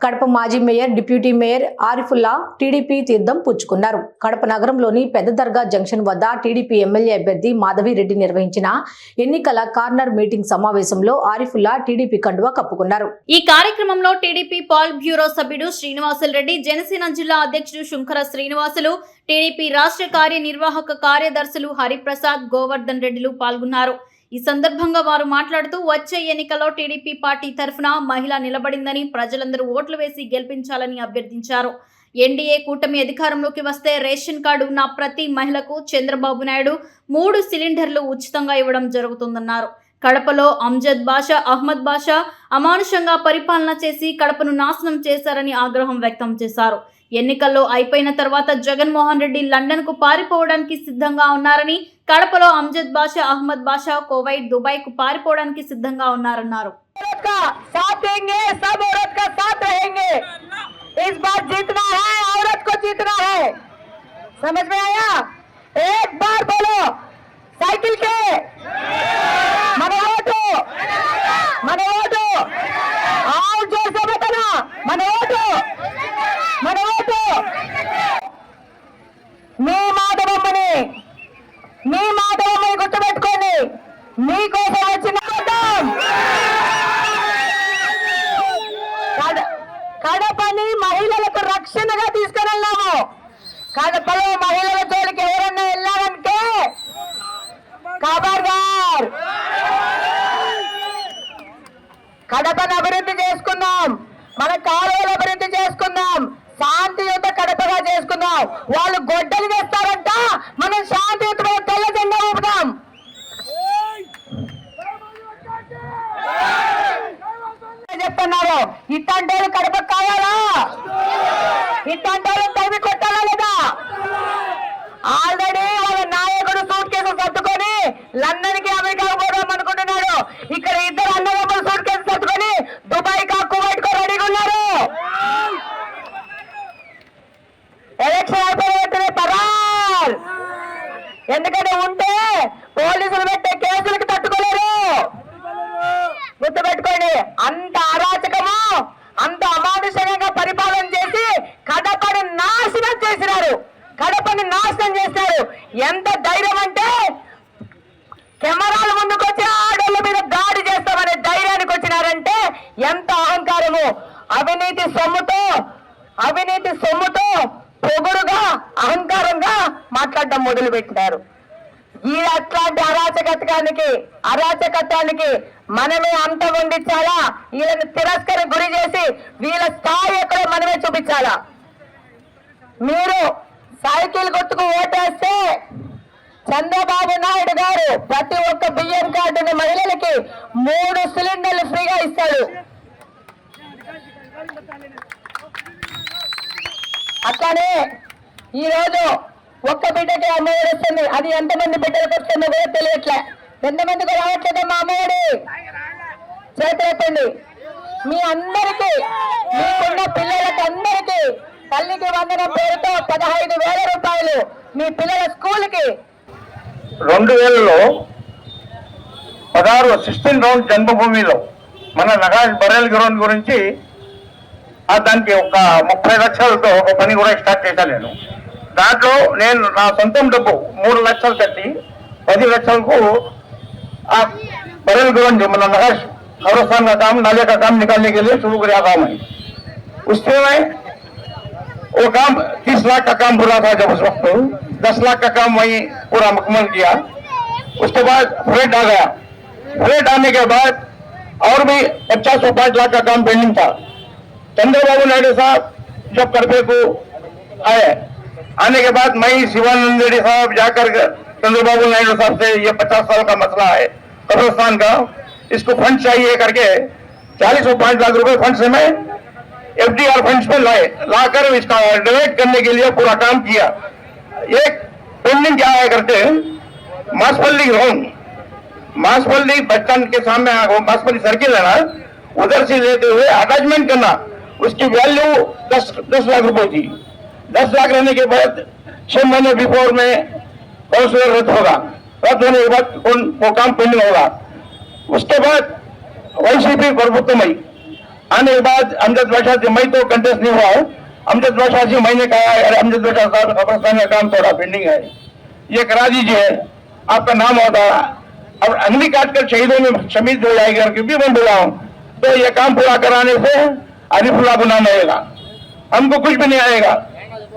కడప మాజీ mayor deputy mayor Arifulla TDP తీర్థం పుచ్చుకున్నారు. కడప నగరంలోని పెద్ద దర్గా జంక్షన్ వద్ద టీడీపీ ఎమ్మెల్యే అభ్యర్థి మాధవిరెడ్డి నిర్వహించిన ఎన్నికల కార్నర్ మీటింగ్ సమావేశంలో ఆరిఫుల్లా టీడీపీ కండువా కప్పుకున్నారు. ఈ కార్యక్రమంలో టీడీపీ పాల్ బ్యూరో సభ్యుడు శ్రీనివాసులరెడ్డి, జనసేన జిల్లా అధ్యక్షుడు శుంకర శ్రీనివాసులు, టీడీపీ రాష్ట్ర కార్యనిర్వాహక కార్యదర్శులు హరిప్రసాద్, గోవర్ధన్ రెడ్డిలు పాల్గొన్నారు. ఈ సందర్భంగా వారు మాట్లాడుతూ వచ్చే ఎన్నికల్లో టీడీపీ పార్టీ తరఫున మహిళ నిలబడిందని, ప్రజలందరూ ఓట్లు వేసి గెలిపించాలని అభ్యర్థించారు. ఎన్డీఏ కూటమి అధికారంలోకి వస్తే రేషన్ కార్డు ఉన్న ప్రతి మహిళకు చంద్రబాబు నాయుడు 3 సిలిండర్లు ఉచితంగా ఇవ్వడం జరుగుతుందన్నారు. కడపలో అంజద్ బాషా, అహ్మద్ బాషా అమానుషంగా పరిపాలన చేసి కడపను నాశనం చేశారని ఆగ్రహం వ్యక్తం చేశారు. ఎన్నికల్లో అయిపోయిన తర్వాత జగన్మోహన్ రెడ్డి లండన్ కు పారిపోవడానికి సిద్ధంగా ఉన్నారని, కడపలో అంజద్ బాషా, అహ్మద్ బాషా కువైట్, దుబాయ్ కు పారిపోవడానికి సిద్ధంగా ఉన్నారన్నారు. మీ మాటలని గుర్తుపెట్టుకోండి. మీకోసం వచ్చిన కడపని మహిళలకు రక్షణగా తీసుకువెళ్ళాము. కడపలో మహిళల జోలికి ఎవరన్నా వెళ్ళారంటే ఖబర్దార్. కడపను అభివృద్ధి చేసుకుందాం, మన కాలువలు అభివృద్ధి చేసుకుందాం, శాంతియుత కడపగా చేసుకుందాం. వాళ్ళు గొడ్డలు వేస్తారంట, మనం శాంతియుతమైన తెల్ల జెండా ఊపుదాం. చెప్తున్నారు ఇట్లాంటి కడప కావాలా? ఇట్లాంటి తరిమి కొట్టాలా లేదా? ఆల్రెడీ వాళ్ళ నాయకుడు సూట్ కేసు సర్దుకొని లండన్ కి, అమెరికా పోదాం అనుకుంటున్నాడు. ఇక్కడ ఇద్దరు అన్నదమ్ములు సూట్ కేసు సర్దుకొని దుబాయ్ కా, కువైట్ కు రెడీగా ఉన్నారు. ఎలక్షన్ అయిపోయిన పరార్. ఎందుకంటే ఉంటే పోలీసులు పెట్టే కేసులకు తట్టుకోలేరు. గుర్తుపెట్టుకోండి, అంత అరాచకము, అంత అమానుషంగా పరిపాలన చేసి కడపని నాశనం చేసినారు. కడపని నాశనం చేసినారు. ఎంత ధైర్యం అంటే కెమెరాల ముందుకు వచ్చి ఆడోళ్ళ మీద దాడి చేస్తామనే ధైర్యానికి వచ్చినారంటే ఎంత అహంకారము. అవినీతి సొమ్ముతో పొగుడుగా, అహంకారంగా మాట్లాడడం మొదలు పెట్టినారు. ఈ అట్లాంటి అరాచకత్వానికి మనమే అంతం వండించాలా? వీళ్ళని తిరస్కరణ గురి చేసి వీళ్ళ స్థాయి ఎక్కడో మనమే చూపించాలా? మీరు సైకిల్ గుర్తుకు ఓటేస్తే చంద్రబాబు నాయుడు గారు ప్రతి ఒక్క బియ్యం కార్డుని మహిళలకి 3 సిలిండర్లు ఫ్రీగా ఇస్తాడు. అట్లానే ఈరోజు ఒక్క బిడ్డకి అమ్మఒడి వస్తుంది. అది ఎంతమంది బిడ్డలకు వస్తుందో కూడా తెలియట్లే. ఎంతమందికి రావట్లేదమ్మా అమ్మఒడి? చేతులెత్తండి. మీ అందరికీ, మీకున్న పిల్లలకి అందరికీ తల్లికి వందనం పేరుతో 15,000 రూపాయలు మీ పిల్లల స్కూల్కి. 2000లో 16 రౌండ్ జన్మభూమిలో మన నగాజ్ బరేల్ గ్రౌండ్ గురించి దానికి ఒక 30 లక్షలతో ఒక పని కూడా స్టార్ట్ చేశాను నేను. దాంట్లో నేను నా సొంతం డబ్బు 3 లక్షలు కట్టి 10 లక్షలకు ఆ बरेल ग्राउंड जो मतलब नगर कब्रस्तान का काम, नाले का काम निकालने के लिए शुरू किया काम है। उससे मैं वो काम 30 लाख का काम पूरा था। जब उस वक्त 10 लाख का काम वही पूरा मुकम्मल किया। उसके बाद फ्लड आ गया। फ्लड आने के बाद और भी 50-5 लाख का काम पेंडिंग था। चंद्रबाबू नायडू साहब जब करपे को आए, आने के बाद मैं शिवानंद रेड्डी साहब जाकर चंद्रबाबू नायडू साहब से ये 50 साल का मसला है कब्रिस्तान का, इसको फंड चाहिए करके 40-5 लाख रुपए फंड से मैं FDR फंड्स में लाकर इसका डिवाइड करने के लिए पूरा काम किया। एक पेंडिंग क्या है करते मासपल्ली ग्राउंड, मासपल्ली बस स्टैंड के सामने मासपल्ली सर्किल है ना, उधर से लेते हुए अटैचमेंट करना, उसकी वैल्यू 10 लाख रुपए थी। 10 लाख रहने के बाद 6 महीने बिफोर में काउंसिलर रद्द होगा, रद्द होने के बाद वो काम पेंडिंग होगा। उसके बाद YCP प्रभुत्वमयी आने के बाद अमजद बादशाह से मैं तो कंटेस्ट नहीं हुआ हूँ। अमजद बादशाह से मैंने कहा अरे अमजद बादशाह साहब कब्रिस्तान का काम थोड़ा पेंडिंग है, ये करा दीजिए, आपका नाम होता अब अंगली काट कर शहीदों में शमीद हो जाएगी करके भी मैं बोला हूँ। तो ये काम पूरा कराने से आरिफुल्लाह को नाम आएगा, हमको कुछ भी नहीं आएगा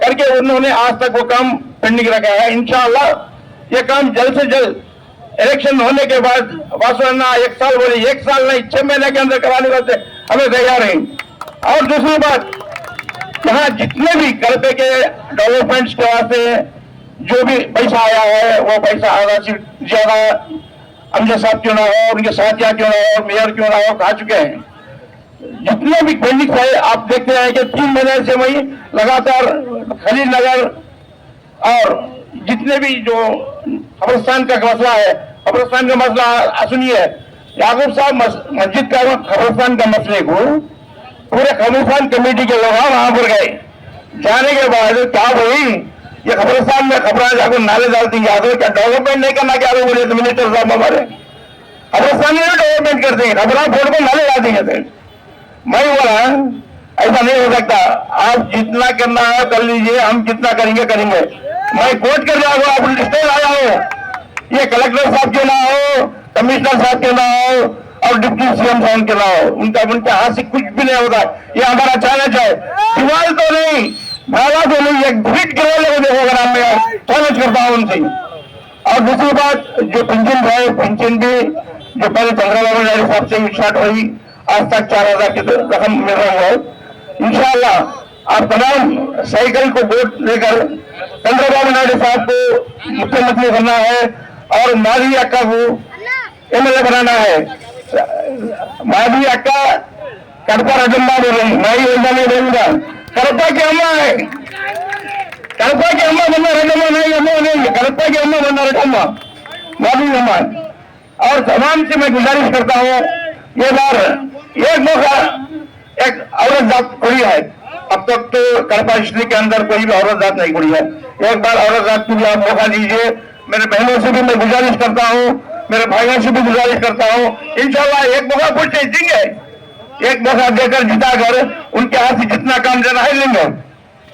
करके उन्होंने आज तक वो काम पेंडिंग रखा है। इंशाअल्लाह ये काम जल्द से जल्द इलेक्शन होने के बाद वासुना 1 साल बोले, 1 साल नहीं 6 महीने के अंदर कराने वास्ते हमें तैयार है। और दूसरी बात, यहाँ जितने भी कड़पे के डेवलपमेंट्स के वास्ते जो भी पैसा आया है वो पैसा आधा से ज्यादा अमजद साहब क्यों ना हो, उनके साथिया क्यों ना हो, मेयर क्यों ना हो, खा चुके हैं। जितने भी पेंडिंग है आप देखते हैं कि 3 महीने से वही लगातार खलील नगर और जितने भी जो कब्रिस्तान का मसला है, कब्रिस्तान का मसला सुनिए, याकूब साहब मस्जिद का कब्रिस्तान का मसले को पूरे कब्रिस्तान कमेटी के लोग वहां पर गए, जाने के बाद क्या भाई ये कब्रिस्तान में खबरा जाकर नाले डालती यादव क्या डेवलपमेंट नहीं करना, क्या बोले तो मिनिस्टर साहब हमारे कब्रिस्तान में डेवलपमेंट करते हैं, खबरा फोड़ को नाले डाल देंगे। मैं बोला ऐसा नहीं हो सकता, आप जितना करना है कर लीजिए, हम जितना करेंगे करेंगे। मैं कोर्ट कर जाऊंगा, आप लिस्टेज आया हो, ये कलेक्टर साहब के ना हो, कमिश्नर साहब के ना हो और डिप्टी सीएम साहब के ना हो, उनके हाथ से कुछ भी नहीं होगा। ये हमारा चैलेंज है, दीवार तो नहीं, भाला तो नहीं, एक भीट के लोगों देखोगा मैं चैलेंज करता हूँ उनसे। और दूसरी बात, जो पेंशन है, पेंशन भी जो पहले चंद्रबाबू नायडू साहब से स्टार्ट हुई, आज तक 4000 की रकम मिल रहा है। इंशाअल्लाह आप तमाम साइकिल को वोट लेकर चंद्रबाबू नायडू साहब को मुख्यमंत्री बनना है और माधवी अक्का को एमएलए बनाना है। माधवी अक्का कड़पा रजम्मा बोल रही, मैं योजना नहीं बोलूंगा, कड़पा की अम्मा है, कड़पा की अम्मा बनना रजम्मा नहीं, अम्मा नहीं, कड़पा की अम्मा बनना रजम्मा माधवी अम्मा। और तमाम से मैं गुजारिश करता हूँ, ये बार एक मौका एक औरत जात खुड़ी है, अब तक तो कड़पा डिस्ट्रिक्ट के अंदर कोई भी औरत जात नहीं खुड़ी है, एक बार औरत जात को भी आप मौका दीजिए। मेरे बहनों से भी मैं गुजारिश करता हूँ, मेरे भाइयों से भी गुजारिश करता हूँ, इंशाल्लाह एक मौका कुछ नहीं देंगे, एक मौका देकर जिताकर उनके हाथ से जितना काम देना है लेंगे।